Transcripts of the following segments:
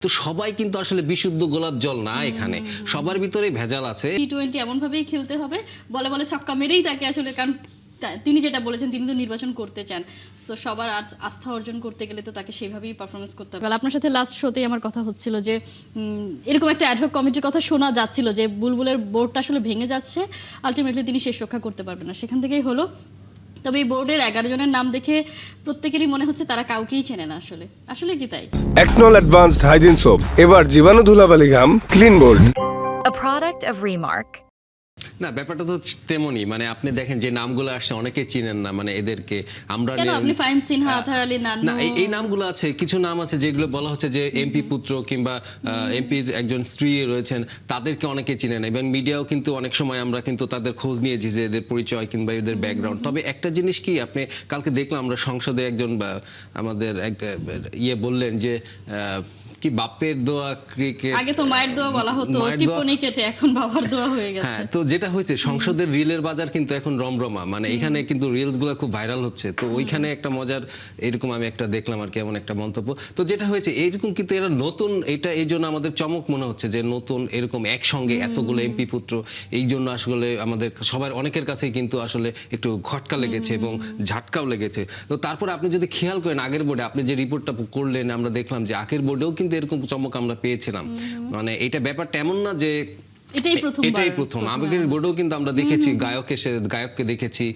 তো সবাই কিন্তু আসলে বিশুদ্ধ গোলাপ জল না, এখানে সবার ভিতরেই ভেজাল আছে। টি-20 এমন ভাবেই খেলতে হবে, বলে বলে ছক্কা মেরেই তাকে আসলে, কারণ তিনি যেটা বলেছেন তিনি তো নির্বাচন করতে চান, সো সবার আস্থা অর্জন করতে গেলে তো তাকে সেইভাবেই পারফরমেন্স করতে হবে। আপনার সাথে লাস্ট শোতেই আমার কথা হচ্ছিল যে এরকম একটা অ্যাডহক কমিটির কথা শোনা যাচ্ছিল যে বুলবুলের বোর্ডটা আসলে ভেঙে যাচ্ছে, আলটিমেটলি তিনি শেষ রক্ষা করতে পারবেন না, সেখান থেকেই হলো। তবে এই বোর্ডের 11 জনের নাম দেখে প্রত্যেকেরই মনে হচ্ছে তারা কাউকেই চেনে না, আসলে আসলে কি তাই? একনল অ্যাডভান্সড হাইজিন সোপ এবার জীবাণু ধুলাবালি ঘাম clean bold. A product of Remark. না, ব্যাপারটা তো তেমনই, মানে আপনি দেখেন যে নামগুলো আসছে অনেকে চিনেন না, মানে এদেরকে আমরা কেন আপনি ফাহিম সিনহা, আতহার আলী নান্নু, না এই নামগুলো আছে, কিছু নাম আছে যেগুলো বলা হচ্ছে যে এমপি পুত্র কিংবা এমপির একজন স্ত্রী রয়েছেন, তাদেরকে অনেকে চিনে না, এবং মিডিয়াও কিন্তু অনেক সময় আমরা কিন্তু তাদের খোঁজ নিয়েছি যে এদের পরিচয় কিংবা এদের ব্যাকগ্রাউন্ড। তবে একটা জিনিস কি, আপনি কালকে দেখলাম আমরা সংসদে একজন আমাদের এক বললেন যে কি বাপের দোয়া ক্রিকেট, আগে তো মায়ের দোয়া বলা হতো, টিপ্পনি কেটে এখন বাবার দোয়া হয়ে গেছে। হ্যাঁ, তো যেটা হয়েছে সংসদের রিলের বাজার কিন্তু এখন রমরমা, মানে এখানে কিন্তু রিলস গুলো খুব ভাইরাল হচ্ছে, তো ওইখানে একটা মজার এরকম আমি একটা দেখলাম আর কি, এমন একটা মন্তব্য। তো যেটা হয়েছে এরকম কিন্তু এরা নতুন, এটা এই জন্য আমাদের চমক মনে হচ্ছে যে নতুন এরকম একসঙ্গে এতগুলো এমপি পুত্র, এই জন্য আসলে আমাদের সবার অনেকের কাছেই কিন্তু আসলে একটু খটকা লেগেছে এবং ঝাটকাও লেগেছে। তো তারপরে আপনি যদি খেয়াল করেন আগের বোর্ডে আপনি যে রিপোর্টটা করলেন, আমরা দেখলাম যে আগের বোর্ডেও কিন্তু এরকম চমক আমরা পেয়েছিলাম, মানে এটা ব্যাপারটা এমন না যে এটাই প্রথম। আবেগের বোর্ডেও কিন্তু আমরা দেখেছি গায়ককে দেখেছি,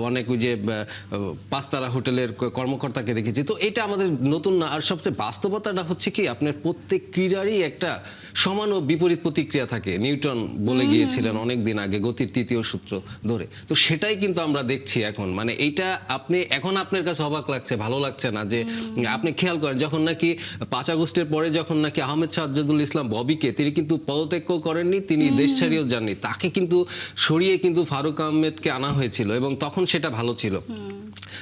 অনেক ওই যে পাঁচতারা হোটেলের কর্মকর্তাকে দেখেছি, তো এটা আমাদের নতুন না। আর সবচেয়ে বাস্তবতাটা হচ্ছে কি, আপনার প্রত্যেক ক্রীড়ারই একটা সমান ও বিপরীত প্রতিক্রিয়া থাকে, নিউটন বলে গিয়েছিলেন অনেকদিন আগে গতির তৃতীয় সূত্র ধরে। তো সেটাই কিন্তু আমরা দেখছি এখন, মানে এইটা আপনি এখন আপনার কাছে অবাক লাগছে, ভালো লাগছে না যে আপনি খেয়াল করেন যখন নাকি 5 আগস্টের পরে যখন নাকি আহমেদ সাজ্জাদুল ইসলাম ববিকে তিনি কিন্তু পদত্যাগ করেননি, তিনি দেশ ছাড়িয়েও যাননি, তাকে কিন্তু সরিয়ে কিন্তু ফারুক আহমেদকে আনা হয়েছিল, এবং তখন সেটা ভালো ছিল।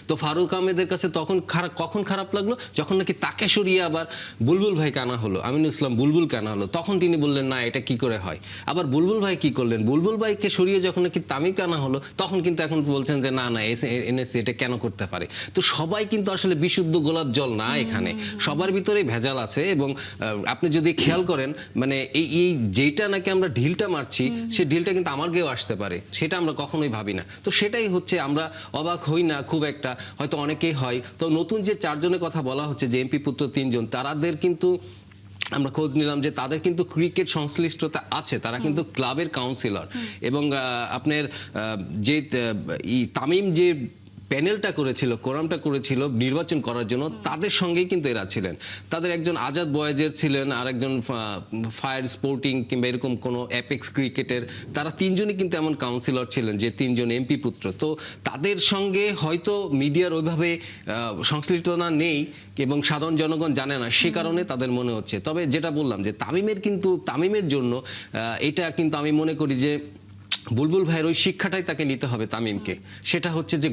তো ফারুক আহমেদের কাছে তখন কখন খারাপ লাগলো, যখন নাকি তাকে সরিয়ে আবার বুলবুল ভাইকে আনা হলো, আমিনুল ইসলাম বুলবুলকে আনা হলো, তখন তিনি বললেন না এটা কি করে হয়। আবার বুলবুল ভাই কি করলেন, বুলবুল ভাইকে সরিয়ে যখন নাকি তামিমকে আনা হলো, তখন কিন্তু এখন বলছেন যে না না এনএসসি এটা কেন করতে পারে। তো সবাই কিন্তু আসলে বিশুদ্ধ গোলাপ জল না, এখানে সবার ভিতরেই ভেজাল আছে। এবং আপনি যদি খেয়াল করেন, মানে এই যেটা নাকি আমরা ঢিলটা মারছি, সে ঢিলটা কিন্তু আমার গেও আসতে পারে, সেটা আমরা কখনোই ভাবি না। তো সেটাই হচ্ছে, আমরা অবাক হই না খুব একটা, হয়তো অনেকেই হয়। তো নতুন যে 4 জনের কথা বলা হচ্ছে যে এমপি পুত্র 3 জন, তাদের কিন্তু আমরা খোঁজ নিলাম যে তাদের কিন্তু ক্রিকেট সংশ্লিষ্টতা আছে, তারা কিন্তু ক্লাবের কাউন্সিলর, এবং আপনার যে তামিম যে প্যানেলটা করেছিল, কোরামটা করেছিল নির্বাচন করার জন্য, তাদের সঙ্গেই কিন্তু এরা ছিলেন। তাদের একজন আজাদ বয়েজের ছিলেন, আর একজন ফায়ার স্পোর্টিং কিংবা এরকম কোনো অ্যাপেক্স ক্রিকেটের, তারা 3 জনই কিন্তু এমন কাউন্সিলর ছিলেন যে 3 জন এমপি পুত্র। তো তাদের সঙ্গে হয়তো মিডিয়ার ওইভাবে সংশ্লিষ্টতা নেই এবং সাধারণ জনগণ জানে না, সে কারণে তাদের মনে হচ্ছে। তবে যেটা বললাম যে তামিমের জন্য এটা কিন্তু আমি মনে করি যে বুলবুল ভাইয়ের ওই শিক্ষাটাই তাকে নিতে হবে তামিমকে, সেটা হচ্ছে যে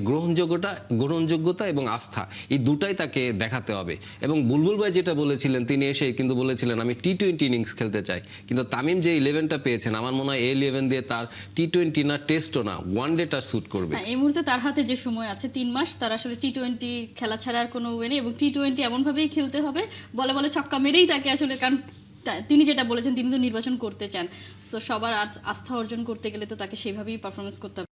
গ্রহণযোগ্যতা এবং আস্থা, এই দুটাই তাকে দেখাতে হবে। এবং বুলবুল ভাই যেটা বলেছিলেন, তিনি এসে কিন্তু বলেছিলেন আমি টি-20 ইনিংস খেলতে চাই, কিন্তু তামিম যে 11টা পেয়েছেন, আমার মনে হয় এই 11 দিয়ে তার টি-20 না টেস্টও না ওয়ানডেটা স্যুট করবে। এই মুহূর্তে তার হাতে যে সময় আছে 3 মাস, তার আসলে টি-20 খেলা ছাড়া আর কোনো ওয়ে নেই, এবং টি-20 এমন ভাবেই খেলতে হবে, বলে বলে ছক্কা মেরেই তাকে আসলে, কারণ তিনি যেটা বলেছেন তিনি তো নির্বাচন করতে চান, সো সবার আস্থা অর্জন করতে গেলে তো তাকে সেইভাবেই পারফরমেন্স করতে হবে।